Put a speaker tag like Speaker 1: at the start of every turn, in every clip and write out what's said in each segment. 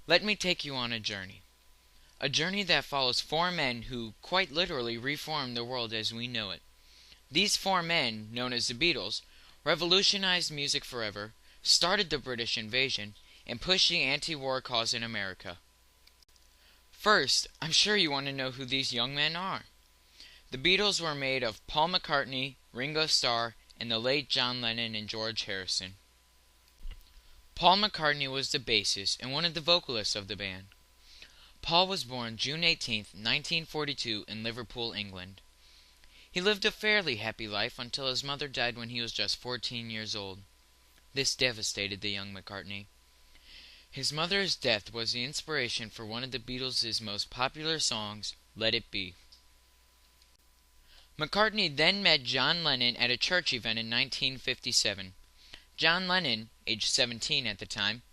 Speaker 1: Let me take you on a journey. A journey that follows four men who, quite literally, reformed the world as we know it. These four men, known as the Beatles, revolutionized music forever, started the British invasion, and pushed the anti-war cause in America. First, I'm sure you want to know who these young men are. The Beatles were made of Paul McCartney, Ringo Starr, and the late John Lennon and George Harrison. Paul McCartney was the bassist and one of the vocalists of the band. Paul was born June 18, 1942 in Liverpool, England. He lived a fairly happy life until his mother died when he was just 14 years old. This devastated the young McCartney. His mother's death was the inspiration for one of the Beatles' most popular songs, Let It Be. McCartney then met John Lennon at a church event in 1957. John Lennon, aged 17 at the time,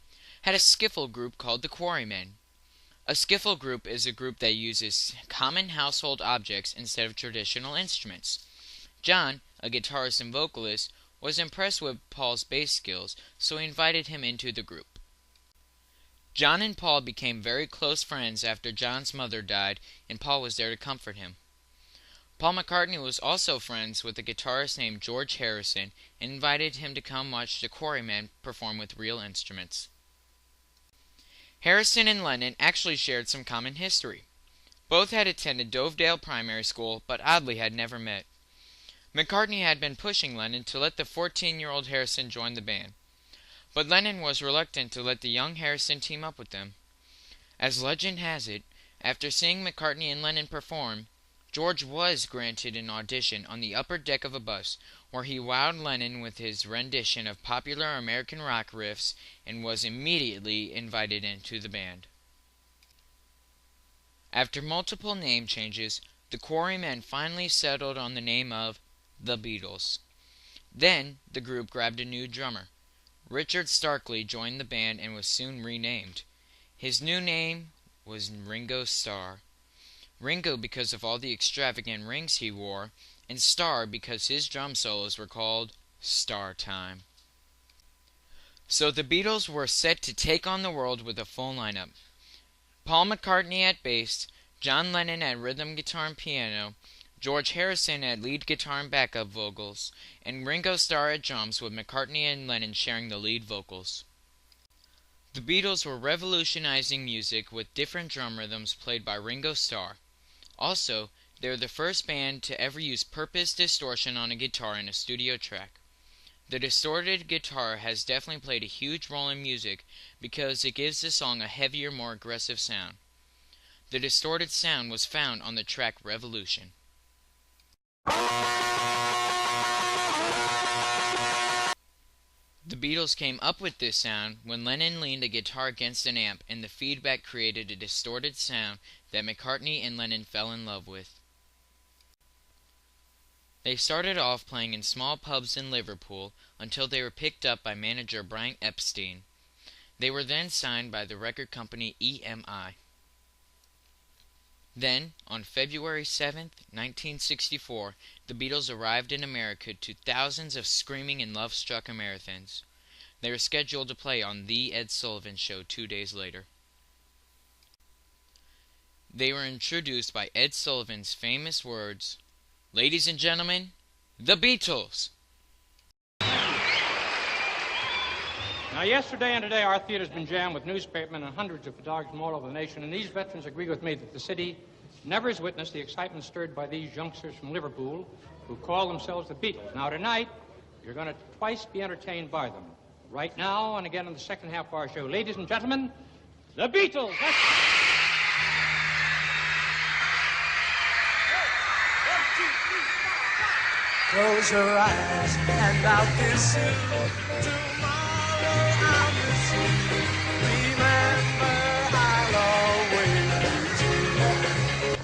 Speaker 1: had a skiffle group called the Quarrymen. A skiffle group is a group that uses common household objects instead of traditional instruments. John, a guitarist and vocalist, was impressed with Paul's bass skills, so he invited him into the group. John and Paul became very close friends after John's mother died, and Paul was there to comfort him. Paul McCartney was also friends with a guitarist named George Harrison and invited him to come watch the Quarrymen perform with real instruments. Harrison and Lennon actually shared some common history. Both had attended Dovedale Primary School, but oddly had never met. McCartney had been pushing Lennon to let the 14-year-old Harrison join the band, but Lennon was reluctant to let the young Harrison team up with them. As legend has it, after seeing McCartney and Lennon perform, George was granted an audition on the upper deck of a bus, where he wowed Lennon with his rendition of popular American rock riffs and was immediately invited into the band. After multiple name changes, the Quarrymen finally settled on the name of The Beatles. Then the group grabbed a new drummer. Richard Starkley joined the band and was soon renamed. His new name was Ringo Starr. Ringo because of all the extravagant rings he wore, and Starr because his drum solos were called Star Time. So the Beatles were set to take on the world with a full lineup. Paul McCartney at bass, John Lennon at rhythm guitar and piano, George Harrison at lead guitar and backup vocals, and Ringo Starr at drums, with McCartney and Lennon sharing the lead vocals. The Beatles were revolutionizing music with different drum rhythms played by Ringo Starr. Also, they were the first band to ever use purpose distortion on a guitar in a studio track. The distorted guitar has definitely played a huge role in music because it gives the song a heavier, more aggressive sound. The distorted sound was found on the track Revolution. The Beatles came up with this sound when Lennon leaned a guitar against an amp, and the feedback created a distorted sound that McCartney and Lennon fell in love with. They started off playing in small pubs in Liverpool until they were picked up by manager Brian Epstein. They were then signed by the record company EMI. Then, on February 7, 1964, the Beatles arrived in America to thousands of screaming and love-struck Americans. They were scheduled to play on The Ed Sullivan Show 2 days later. They were introduced by Ed Sullivan's famous words, "Ladies and gentlemen, the Beatles!"
Speaker 2: Now, yesterday and today, our theater's been jammed with newspapermen and hundreds of photographers from all over the nation, and these veterans agree with me that the city never has witnessed the excitement stirred by these youngsters from Liverpool who call themselves the Beatles. Now, tonight, you're going to twice be entertained by them. Right now, and again in the second half of our show. Ladies and gentlemen, the Beatles!
Speaker 3: Close your eyes and I'll kiss you. Tomorrow I'll miss you. Remember, I'll always miss you.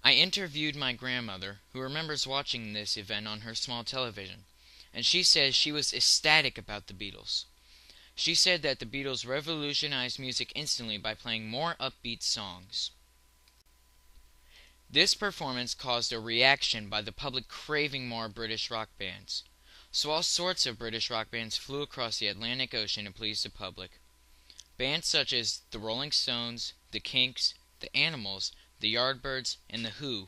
Speaker 1: I interviewed my grandmother, who remembers watching this event on her small television, and she says she was ecstatic about the Beatles. She said that the Beatles revolutionized music instantly by playing more upbeat songs. This performance caused a reaction by the public craving more British rock bands. So all sorts of British rock bands flew across the Atlantic Ocean to please the public. Bands such as the Rolling Stones, the Kinks, the Animals, the Yardbirds, and the Who,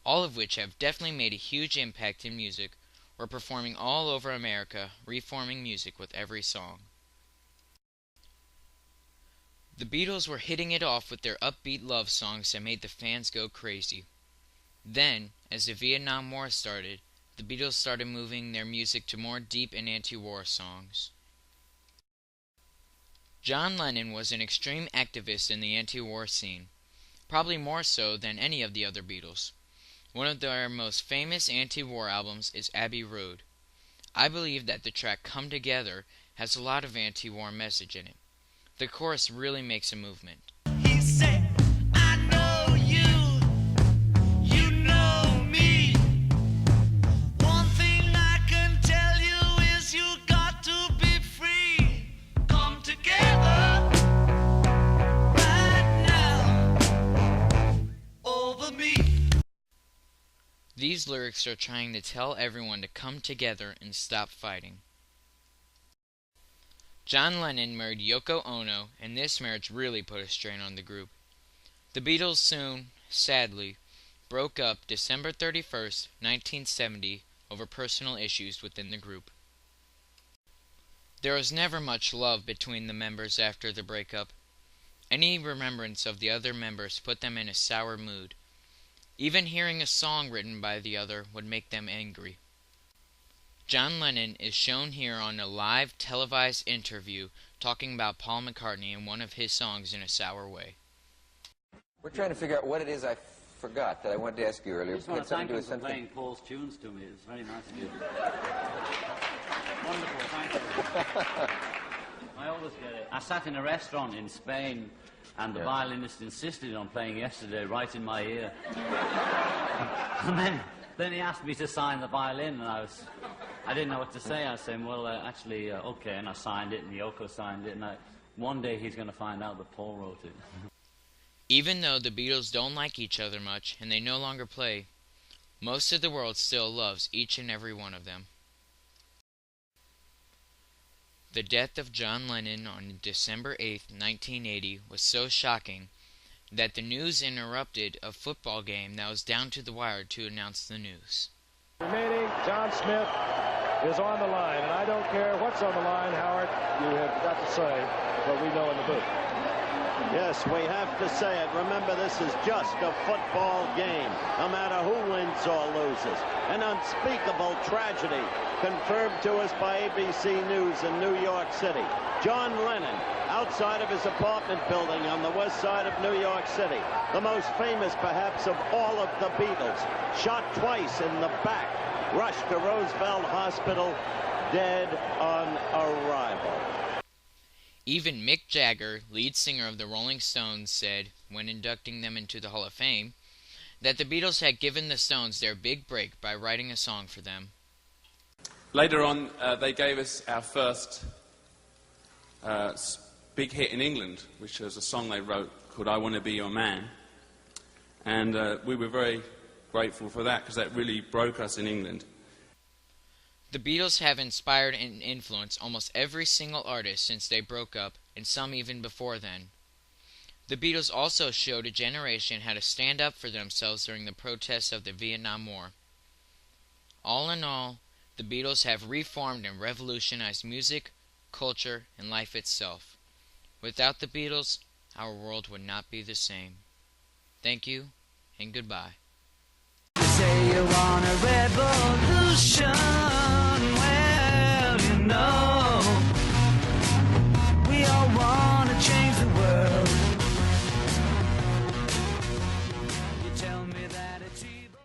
Speaker 1: all of which have definitely made a huge impact in music, were performing all over America, reforming music with every song. The Beatles were hitting it off with their upbeat love songs that made the fans go crazy. Then, as the Vietnam War started, the Beatles started moving their music to more deep and anti-war songs. John Lennon was an extreme activist in the anti-war scene, probably more so than any of the other Beatles. One of their most famous anti-war albums is Abbey Road. I believe that the track Come Together has a lot of anti-war message in it. The chorus really makes a movement.
Speaker 3: He said, I know you, you know me. One thing I can tell you is you got to be free. Come together right now over me.
Speaker 1: These lyrics are trying to tell everyone to come together and stop fighting. John Lennon married Yoko Ono, and this marriage really put a strain on the group. The Beatles soon, sadly, broke up December 31st, 1970, over personal issues within the group. There was never much love between the members after the breakup. Any remembrance of the other members put them in a sour mood. Even hearing a song written by the other would make them angry. John Lennon is shown here on a live televised interview talking about Paul McCartney and one of his songs in a sour way.
Speaker 4: We're trying to figure out what it is I forgot that I wanted to ask you earlier.
Speaker 5: I just want to thank you for playing Paul's tunes to me. It's very nice of you. Wonderful, thank you. I always get it. I sat in a restaurant in Spain and the violinist insisted on playing Yesterday right in my ear. And then he asked me to sign the violin and I didn't know what to say. I was saying, well, actually, okay, and I signed it, and Yoko signed it, and one day he's going to find out that Paul wrote it.
Speaker 1: Even though the Beatles don't like each other much, and they no longer play, most of the world still loves each and every one of them. The death of John Lennon on December 8, 1980, was so shocking that the news interrupted a football game that was down to the wire to announce the news.
Speaker 6: Remaining, John Smith is on the line, and I don't care what's on the line, Howard. You have got to say what we know in the booth.
Speaker 7: Yes, we have to say it. Remember, this is just a football game, no matter who wins or loses. An unspeakable tragedy confirmed to us by ABC News in New York City. John Lennon, outside of his apartment building on the west side of New York City, the most famous perhaps of all of the Beatles, shot twice in the back, rushed to Roosevelt Hospital, dead on arrival.
Speaker 1: Even Mick Jagger, lead singer of the Rolling Stones, said, when inducting them into the Hall of Fame, that the Beatles had given the Stones their big break by writing a song for them.
Speaker 8: Later on, they gave us our first big hit in England, which was a song they wrote called I Want to Be Your Man. And we were very grateful for that because that really broke us in England.
Speaker 1: The Beatles have inspired and influenced almost every single artist since they broke up, and some even before then. The Beatles also showed a generation how to stand up for themselves during the protests of the Vietnam War. All in all, the Beatles have reformed and revolutionized music, culture, and life itself. Without the Beatles, our world would not be the same. Thank you, and goodbye.
Speaker 3: Say you want a revolution.